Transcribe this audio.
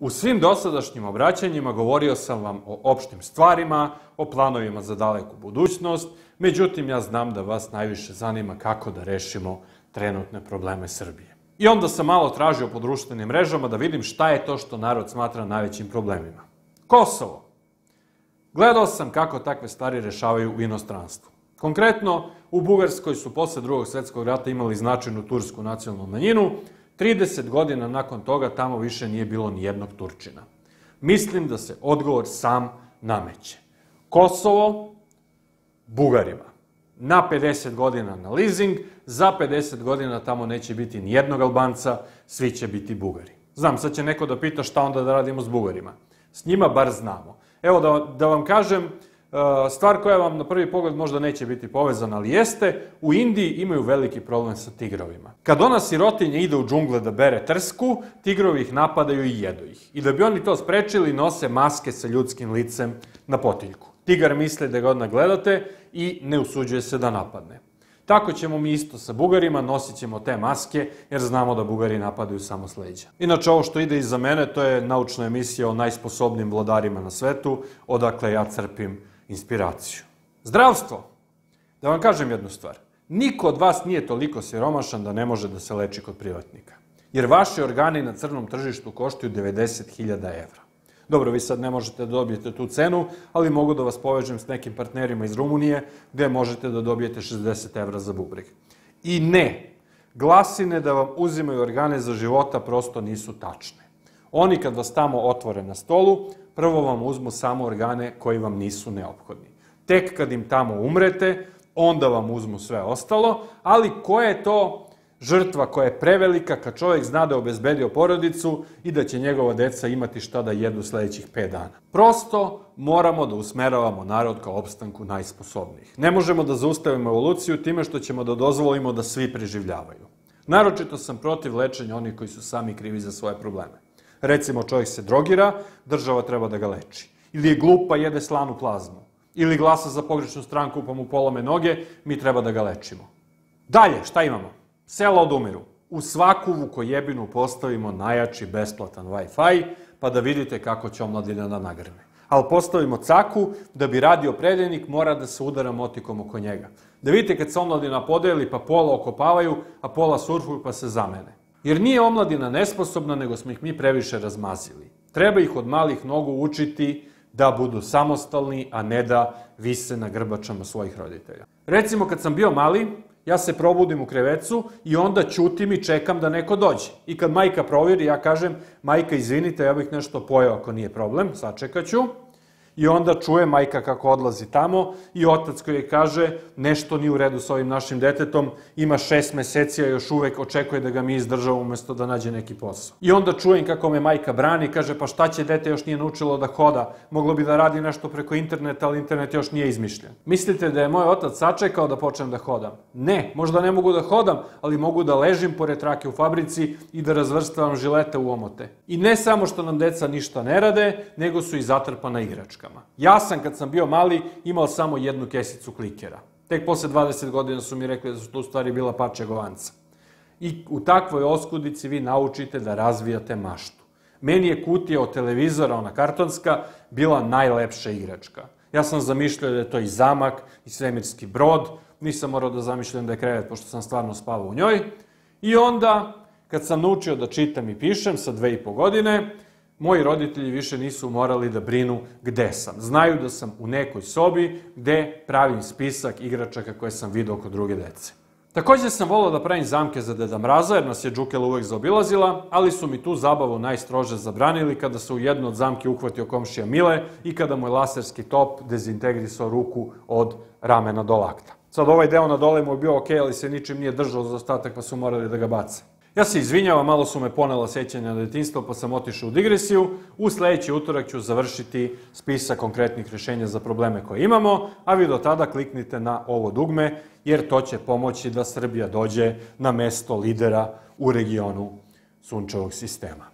U svim dosadašnjim obraćanjima govorio sam vam o opštim stvarima, o planovima za daleku budućnost, međutim ja znam da vas najviše zanima kako da rešimo trenutne probleme Srbije. I onda sam malo tražio po društvenim mrežama da vidim šta je to što narod smatra najvećim problemima. Kosovo. Gledao sam kako takve stvari rešavaju u inostranstvu. Konkretno, u Bugarskoj su posle Drugog svetskog rata imali značajnu tursku nacionalnu manjinu. 30 godina nakon toga tamo više nije bilo ni jednog Turčina. Mislim da se odgovor sam nameće. Kosovo Bugarima. Na 50 godina na leasing, za 50 godina tamo neće biti ni jednog Albanca, svi će biti Bugari. Znam, sad će neko da pita šta onda da radimo s Bugarima. S njima bar znamo. Evo da vam kažem, stvar koja vam na prvi pogled možda neće biti povezana, ali jeste, u Indiji imaju veliki problem sa tigrovima. Kad ona sirotinja ide u džungle da bere trsku, tigrovi ih napadaju i jedu ih. I da bi oni to sprečili, nose maske sa ljudskim licem na potiljku. Tigar misli da ga odmah gledate i ne usuđuje se da napadne. Tako ćemo mi isto sa Bugarima, nosit ćemo te maske, jer znamo da Bugari napadaju samo s leđa. Inače, ovo što ide iza mene, to je naučna emisija o najsposobnijim vladarima na svetu, odakle ja crpim inspiraciju. Zdravstvo. Da vam kažem jednu stvar. Niko od vas nije toliko siromašan da ne može da se leči kod privatnika. Jer vaši organi na crnom tržištu koštaju 90.000 evra. Dobro, vi sad ne možete da dobijete tu cenu, ali mogu da vas povežem s nekim partnerima iz Rumunije, gde možete da dobijete 60 evra za bubreg. I ne, glasine da vam uzimaju organe za života prosto nisu tačne. Oni kad vas tamo otvore na stolu, prvo vam uzmu samo organe koji vam nisu neophodni. Tek kad im tamo umrete, onda vam uzmu sve ostalo, ali koja je to žrtva koja je prevelika kad čovjek zna da je obezbedio porodicu i da će njegova deca imati šta da jedu sledećih 5 dana. Prosto moramo da usmeravamo narod ka opstanku najsposobnijih. Ne možemo da zaustavimo evoluciju time što ćemo da dozvolimo da svi preživljavaju. Naročito sam protiv lečenja onih koji su sami krivi za svoje probleme. Recimo, čovjek se drogira, država treba da ga leči. Ili je glup pa jede slanu plazmu. Ili glasa za pogrešnu stranku pa mu polome noge, mi treba da ga lečimo. Dalje, šta imamo? Sela odumiru. U svaku vukojebinu postavimo najjači besplatan Wi-Fi, pa da vidite kako će omladina da nagrne. Ali postavimo caku, da bi radio predajnik, mora da se udara motikom oko njega. Da vidite kad se omladina podeli, pa pola okopavaju, a pola surfuju, pa se zamene. Jer nije omladina nesposobna, nego smo ih mi previše razmazili. Treba ih od malih nogu učiti da budu samostalni, a ne da vise na grbačama svojih roditelja. Recimo, kad sam bio mali, ja se probudim u krevecu i onda ćutim i čekam da neko dođe. I kad majka provjeri, ja kažem, majka, izvinite, ja bih nešto pojeo ako nije problem, sačekaću. I onda čuje majka kako odlazi tamo i otac koji je kaže, nešto nije u redu sa ovim našim detetom, ima 6 meseci, a još uvek očekuje da ga mi izdržavamo umesto da nađe neki posao. I onda čujem kako me majka brani, kaže, pa šta će dete, još nije naučilo da hoda, moglo bi da radi nešto preko interneta, ali internet još nije izmišljen. Mislite da je moj otac sačekao da počnem da hodam? Ne, možda ne mogu da hodam, ali mogu da ležim pored trake u fabrici i da razvrstavam žilete u omote. I ne samo što nam deca ništa ne rade, nego su i zatrpana igračkama. Ja sam, kad sam bio mali, imao samo jednu kesicu klikera. Tek posle 20 godina su mi rekli da su to u stvari bila parče govanca. I u takvoj oskudici vi naučite da razvijate maštu. Meni je kutija od televizora, ona kartonska, bila najlepša igračka. Ja sam zamišljao da je to i zamak, i svemirski brod, nisam morao da zamišljam da je krevet, pošto sam stvarno spavao u njoj. I onda, kad sam naučio da čitam i pišem sa 2,5 godine, moji roditelji više nisu morali da brinu gde sam. Znaju da sam u nekoj sobi gde pravim spisak igračaka koje sam video kod druge dece. Takođe sam volao da pravim zamke za Deda Mraza, jer nas je Džukela uvek zaobilazila, ali su mi tu zabavu najstrože zabranili kada se u jednu od zamke uhvatio komšija Mile i kada mu je laserski top dezintegrisao ruku od ramena do lakta. Sad ovaj deo na dole mu je bio okej, ali se ničim nije držao za ostatak, pa su morali da ga bace. Ja se izvinjavam, malo su me ponela sećanja na detinjstvo, pa sam otišao u digresiju. U sledeći utorak ću završiti spisak konkretnih rešenja za probleme koje imamo, a vi do tada kliknite na ovo dugme, jer to će pomoći da Srbija dođe na mesto lidera u regionu sunčevog sistema.